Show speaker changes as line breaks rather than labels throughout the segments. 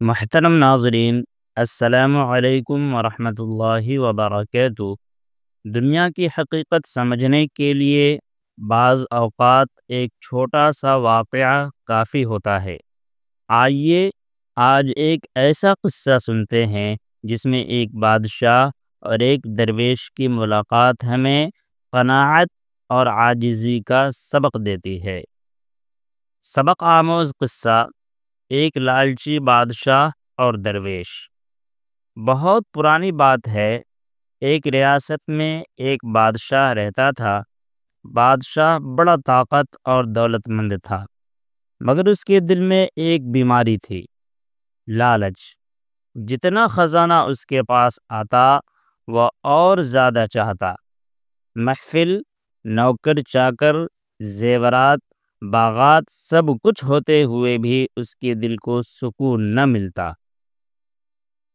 محترم ناظرین، السلام علیکم ورحمۃ اللہ وبرکاتہ۔ دنیا کی حقیقت سمجھنے کے لیے بعض اوقات ایک چھوٹا سا واقعہ کافی ہوتا ہے۔ آئیے آج ایک ایسا قصہ سنتے ہیں جس میں ایک بادشاہ اور ایک درویش کی ملاقات ہمیں قناعت اور عاجزی کا سبق دیتی ہے۔ سبق آموز قصہ: ایک لالچی بادشاہ اور درویش۔ بہت پرانی بات ہے، ایک ریاست میں ایک بادشاہ رہتا تھا۔ بادشاہ بڑا طاقت اور دولت مند تھا، مگر اس کے دل میں ایک بیماری تھی: لالچ۔ جتنا خزانہ اس کے پاس آتا وہ اور زیادہ چاہتا۔ محفل، نوکر چاکر، زیورات، باغات سب کچھ ہوتے ہوئے بھی اس کے دل کو سکون نہ ملتا۔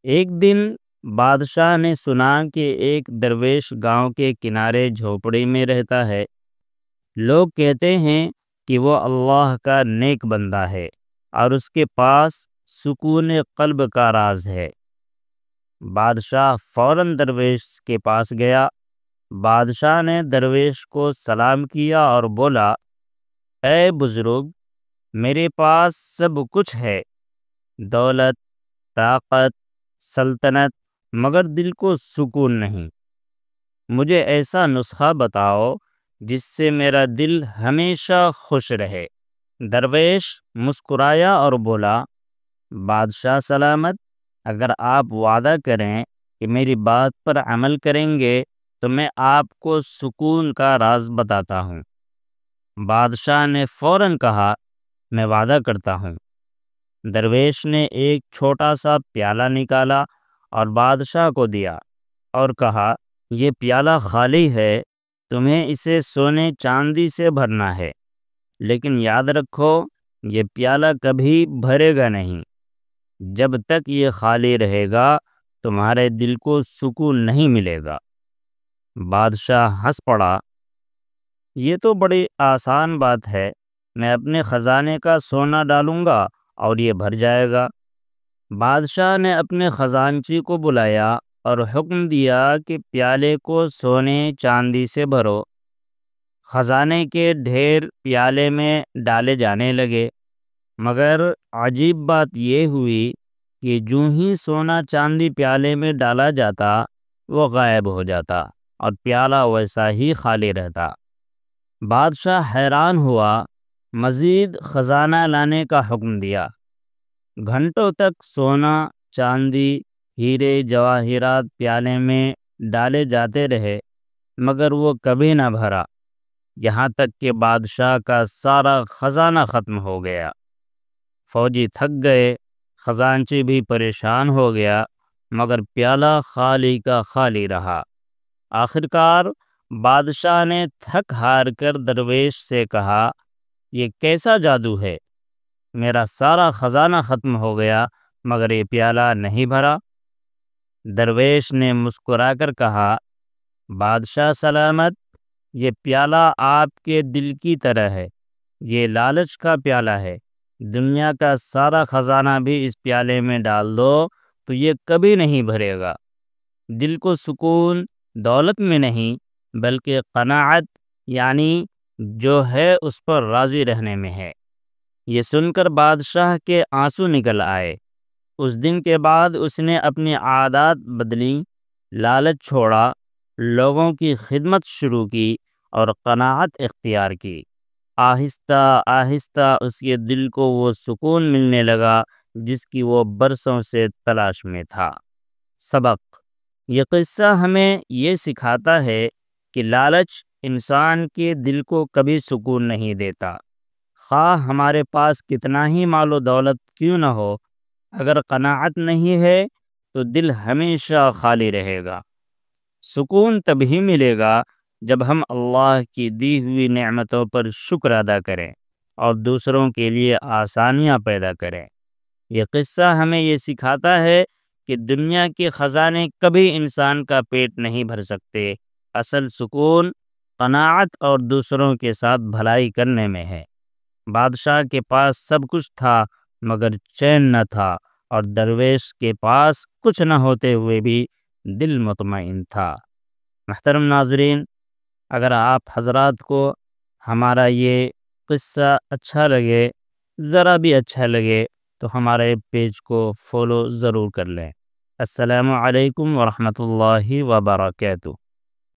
ایک دن بادشاہ نے سنا کہ ایک درویش گاؤں کے کنارے جھوپڑی میں رہتا ہے۔ لوگ کہتے ہیں کہ وہ اللہ کا نیک بندہ ہے اور اس کے پاس سکون قلب کا راز ہے۔ بادشاہ فوراً درویش کے پاس گیا۔ بادشاہ نے درویش کو سلام کیا اور بولا: اے بزرگ، میرے پاس سب کچھ ہے، دولت، طاقت، سلطنت، مگر دل کو سکون نہیں۔ مجھے ایسا نسخہ بتاؤ جس سے میرا دل ہمیشہ خوش رہے۔ درویش مسکرایا اور بولا: بادشاہ سلامت، اگر آپ وعدہ کریں کہ میری بات پر عمل کریں گے تو میں آپ کو سکون کا راز بتاتا ہوں۔ بادشاہ نے فوراً کہا: میں وعدہ کرتا ہوں۔ درویش نے ایک چھوٹا سا پیالہ نکالا اور بادشاہ کو دیا اور کہا: یہ پیالہ خالی ہے، تمہیں اسے سونے چاندی سے بھرنا ہے، لیکن یاد رکھو یہ پیالہ کبھی بھرے گا نہیں۔ جب تک یہ خالی رہے گا تمہارے دل کو سکون نہیں ملے گا۔ بادشاہ ہنس پڑا: یہ تو بڑی آسان بات ہے، میں اپنے خزانے کا سونا ڈالوں گا اور یہ بھر جائے گا۔ بادشاہ نے اپنے خزانچی کو بلایا اور حکم دیا کہ پیالے کو سونے چاندی سے بھرو۔ خزانے کے ڈھیر پیالے میں ڈالے جانے لگے، مگر عجیب بات یہ ہوئی کہ جوں ہی سونا چاندی پیالے میں ڈالا جاتا وہ غائب ہو جاتا اور پیالہ ویسا ہی خالی رہتا۔ بادشاہ حیران ہوا، مزید خزانہ لانے کا حکم دیا۔ گھنٹوں تک سونا، چاندی، ہیرے جواہرات پیالے میں ڈالے جاتے رہے، مگر وہ کبھی نہ بھرا، یہاں تک کہ بادشاہ کا سارا خزانہ ختم ہو گیا۔ فوجی تھک گئے، خزانچی بھی پریشان ہو گیا، مگر پیالہ خالی کا خالی رہا۔ آخرکار بادشاہ نے تھک ہار کر درویش سے کہا: یہ کیسا جادو ہے؟ میرا سارا خزانہ ختم ہو گیا مگر یہ پیالہ نہیں بھرا۔ درویش نے مسکرا کر کہا: بادشاہ سلامت، یہ پیالہ آپ کے دل کی طرح ہے، یہ لالچ کا پیالہ ہے۔ دنیا کا سارا خزانہ بھی اس پیالے میں ڈال دو تو یہ کبھی نہیں بھرے گا۔ دل کو سکون دولت میں نہیں بلکہ قناعت، یعنی جو ہے اس پر راضی رہنے میں ہے۔ یہ سن کر بادشاہ کے آنسو نکل آئے۔ اس دن کے بعد اس نے اپنی عادات بدلیں، لالچ چھوڑا، لوگوں کی خدمت شروع کی اور قناعت اختیار کی۔ آہستہ آہستہ اس کے دل کو وہ سکون ملنے لگا جس کی وہ برسوں سے تلاش میں تھا۔ سبق: یہ قصہ ہمیں یہ سکھاتا ہے کہ لالچ انسان کے دل کو کبھی سکون نہیں دیتا۔ خواہ ہمارے پاس کتنا ہی مال و دولت کیوں نہ ہو، اگر قناعت نہیں ہے تو دل ہمیشہ خالی رہے گا۔ سکون تبھی ملے گا جب ہم اللہ کی دی ہوئی نعمتوں پر شکر ادا کریں اور دوسروں کے لیے آسانیاں پیدا کریں۔ یہ قصہ ہمیں یہ سکھاتا ہے کہ دنیا کے خزانے کبھی انسان کا پیٹ نہیں بھر سکتے۔ اصل سکون قناعت اور دوسروں کے ساتھ بھلائی کرنے میں ہے۔ بادشاہ کے پاس سب کچھ تھا مگر چین نہ تھا اور درویش کے پاس کچھ نہ ہوتے ہوئے بھی دل مطمئن تھا۔ محترم ناظرین، اگر آپ حضرات کو ہمارا یہ قصہ اچھا لگے، ذرا بھی اچھا لگے، تو ہمارے پیج کو فالو ضرور کر لیں۔ السلام علیکم ورحمۃ اللہ وبرکاتہ۔